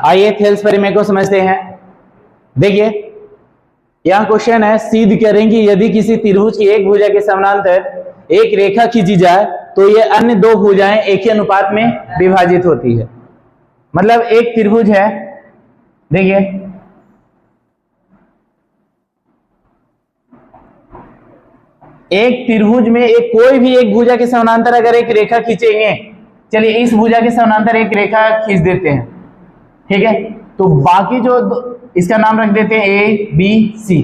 आइए थेल्सबरी को समझते हैं। देखिए यह क्वेश्चन है, सिद्ध करें कि यदि किसी त्रिभुज की एक भुजा के समानांतर एक रेखा खींची जाए तो ये अन्य दो भुजाएं एक ही अनुपात में विभाजित होती है। मतलब एक त्रिभुज है, देखिए एक त्रिभुज में एक कोई भी एक भुजा के समानांतर अगर एक रेखा खींचेंगे, चलिए इस भुजा के समानांतर एक रेखा खींच देते हैं, ठीक है, तो बाकी जो इसका नाम रख देते हैं ए बी सी,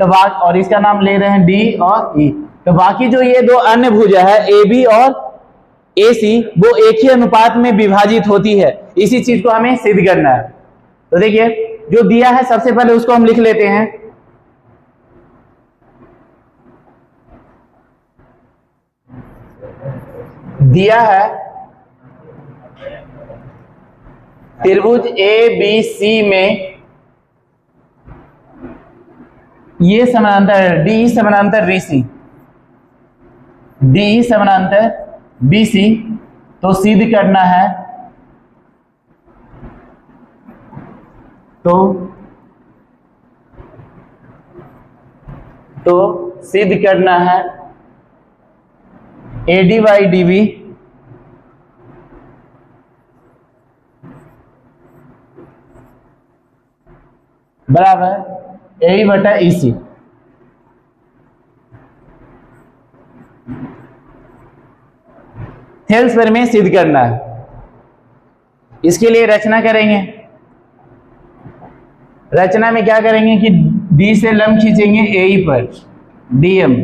तो और इसका नाम ले रहे हैं डी और ई, तो बाकी जो ये दो अन्य भुजा है ए बी और ए सी वो एक ही अनुपात में विभाजित होती है। इसी चीज को हमें सिद्ध करना है। तो देखिए जो दिया है सबसे पहले उसको हम लिख लेते हैं। दिया है त्रिभुज ए बी सी में ये समानांतर डी समानांतर बी सी, डी समानांतर बी सी, तो सिद्ध करना है तो सिद्ध करना है A D by D B बराबर ए बटा ई सी। थेल्सबरी में सिद्ध करना है। इसके लिए रचना करेंगे। रचना में क्या करेंगे कि डी से लंब खींचेंगे ए पर डीएम,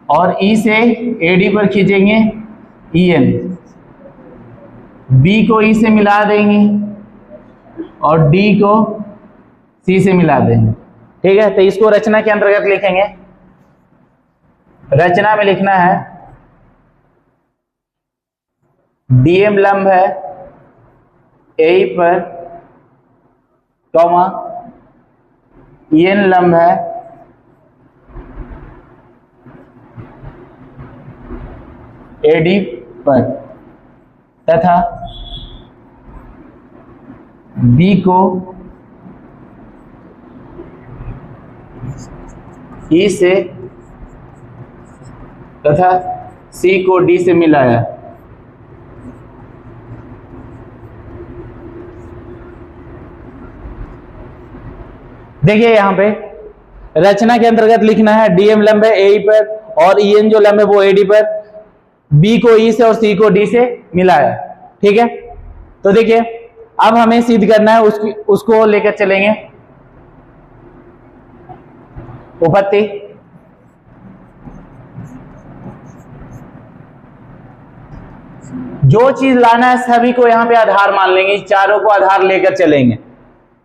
और ई से एडी पर खींचेंगे ईएन, बी को ई से मिला देंगे और डी को सी से मिला देंगे, ठीक है। तो इसको रचना के अंतर्गत लिखेंगे। रचना में लिखना है डीएम लंब है ए पर, कॉमा ईएन लंब है एडी पर, तथा बी को ई से तथा सी को डी से मिलाया। देखिए यहां पे रचना के अंतर्गत लिखना है डीएम लंब है ए पर और ईएन जो लंब है वो एडी पर, बी को ई से और सी को डी से मिलाया, ठीक है। तो देखिए अब हमें सिद्ध करना है, उसको लेकर चलेंगे। उपपत्ति जो चीज लाना है सभी को यहां पे आधार मान लेंगे, चारों को आधार लेकर चलेंगे।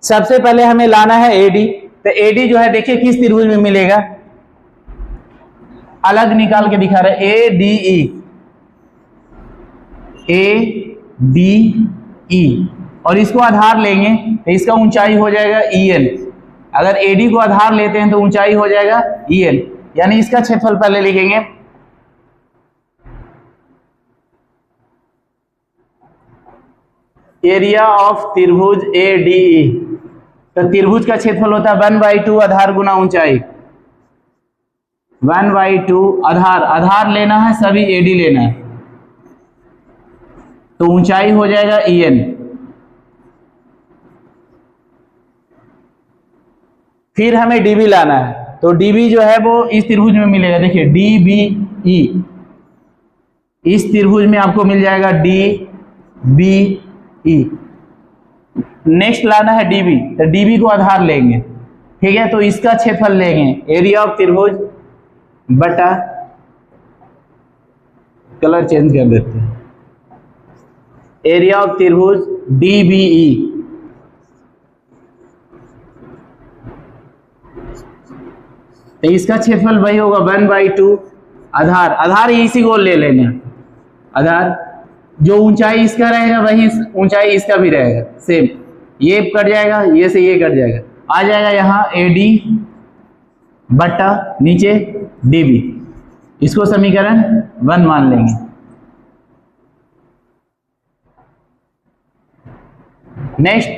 सबसे पहले हमें लाना है एडी, तो एडी जो है देखिए किस त्रिभुज में मिलेगा, अलग निकाल के दिखा रहे A D E, A D E, और इसको आधार लेंगे तो इसका ऊंचाई हो जाएगा ईएन। अगर एडी को आधार लेते हैं तो ऊंचाई हो जाएगा ईएन, यानी इसका क्षेत्रफल पहले लिखेंगे। एरिया ऑफ त्रिभुज ए डी ई, तो त्रिभुज का क्षेत्रफल होता है 1/2 आधार गुना ऊंचाई, 1/2 आधार, आधार लेना है सभी एडी लेना है, तो ऊंचाई हो जाएगा ईएन। फिर हमें डीबी लाना है, तो डीबी जो है वो इस त्रिभुज में मिलेगा, देखिए डीबीई, इस त्रिभुज में आपको मिल जाएगा डीबीई। नेक्स्ट लाना है डीबी, तो डीबी को आधार लेंगे, ठीक है, तो इसका क्षेत्रफल लेंगे एरिया ऑफ त्रिभुज बटा, कलर चेंज कर देते हैं, एरिया ऑफ त्रिभुज डीबीई, तो इसका क्षेत्रफल वही होगा 1/2 आधार, आधार इसी को ले लेना, आधार जो ऊंचाई इसका रहेगा वही ऊंचाई इसका भी रहेगा सेम, ये कट जाएगा, ये से ये कट जाएगा, आ जाएगा यहाँ एडी बट्टा नीचे डीबी, इसको समीकरण 1 मान लेंगे। नेक्स्ट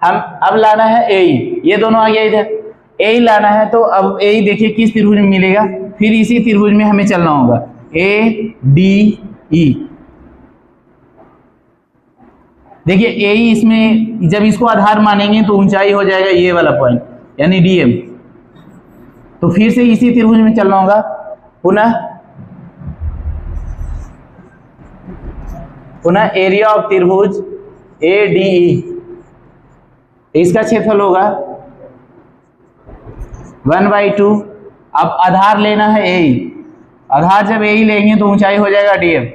हम अब लाना है ए, ये दोनों आ गया इधर, ए लाना है। तो अब ए देखिए किस त्रिभुज में मिलेगा, फिर इसी त्रिभुज में हमें चलना होगा, ए डी ई। देखिए ए इसमें जब इसको आधार मानेंगे तो ऊंचाई हो जाएगा ये वाला पॉइंट, यानी डीएम। तो फिर से इसी त्रिभुज में चलना होगा, पुनः एरिया ऑफ त्रिभुज ए डी ई, इसका क्षेत्रफल होगा 1/2। अब आधार लेना है ए, आधार जब ए लेंगे तो ऊंचाई हो जाएगा डीएम।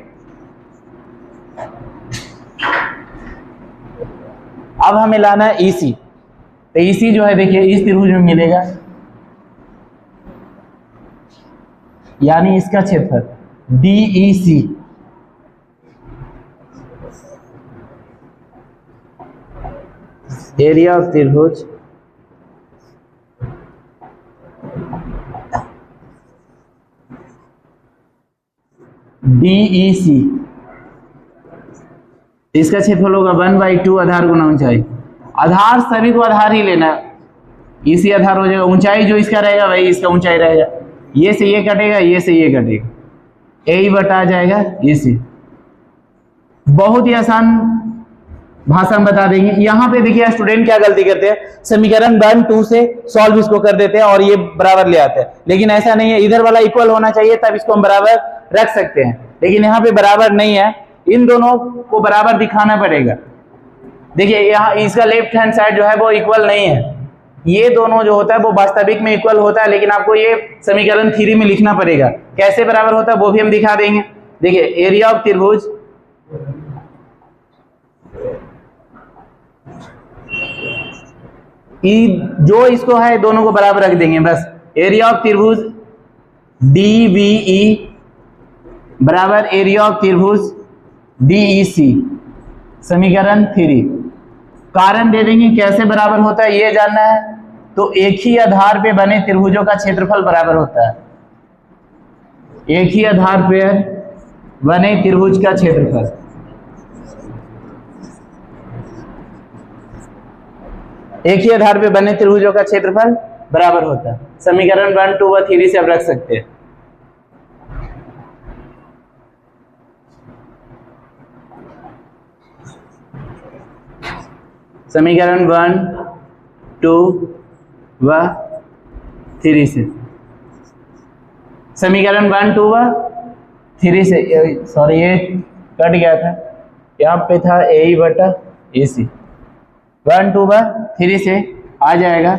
अब हमें लाना है ईसी, तो ईसी जो है देखिए इस त्रिभुज में मिलेगा, यानी इसका क्षेत्रफल डीईसी। एरिया ऑफ त्रिभुज डीईसी, इसका क्षेत्रफल होगा 1/2 आधार गुना ऊंचाई। आधार सभी को आधार ही लेना, इसी आधार हो जाएगा, ऊंचाई जो इसका रहेगा वही इसका ऊंचाई रहेगा। ये से ये कटेगा, ये से ये कटेगा, ए बटा जाएगा ये से। बहुत ही आसान भाषा में बता देंगे। यहाँ पे देखिए स्टूडेंट क्या गलती करते हैं, समीकरण 1 2 से सॉल्व इसको कर देते हैं और ये बराबर ले आते हैं, लेकिन ऐसा नहीं है। इधर वाला इक्वल होना चाहिए तब इसको हम बराबर रख सकते हैं, लेकिन यहाँ पे बराबर नहीं है, इन दोनों को बराबर दिखाना पड़ेगा। देखिए यहाँ इसका लेफ्ट हैंड साइड जो है वो इक्वल नहीं है, ये दोनों जो होता है वो वास्तविक में इक्वल होता है, लेकिन आपको ये समीकरण 3 में लिखना पड़ेगा। कैसे बराबर होता है वो भी हम दिखा देंगे। देखिए एरिया ऑफ त्रिभुज जो इसको है दोनों को बराबर रख देंगे बस। एरिया ऑफ त्रिभुज डीबीई बराबर एरिया ऑफ त्रिभुज डीईसी, समीकरण 3। कारण दे देंगे कैसे बराबर होता है ये जानना है, तो एक ही आधार पे बने त्रिभुजों का क्षेत्रफल बराबर होता है। एक ही आधार पर बने त्रिभुज का क्षेत्रफल, एक ही आधार पे बने त्रिभुजों का क्षेत्रफल बराबर होता है। समीकरण 1 2 व 3 से आप रख सकते हैं। समीकरण 1 2 व 3 से, समीकरण 1 2 व 3 से, सॉरी ये कट गया था, यहाँ पे था ए बटा ए सी। 1 2 व 3 से आ जाएगा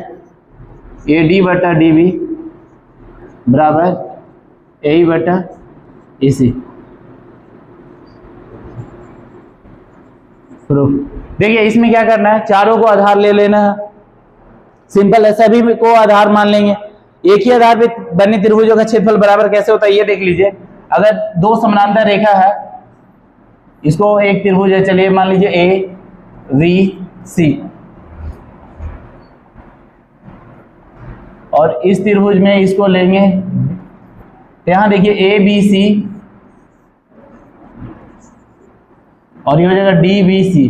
ए डी बटा डी बी बराबर ए बटा ए सी। प्रूफ देखिए इसमें क्या करना है, चारों को आधार ले लेना है, सिंपल है, सभी को आधार मान लेंगे। एक ही आधार पे बने त्रिभुजों का क्षेत्रफल बराबर कैसे होता है ये देख लीजिए। अगर दो समानांतर रेखा है, इसको एक त्रिभुज है, चलिए मान लीजिए ए वी सी, और इस त्रिभुज में इसको लेंगे, यहां देखिए ए बी सी और ये हो जाएगा डी बी सी।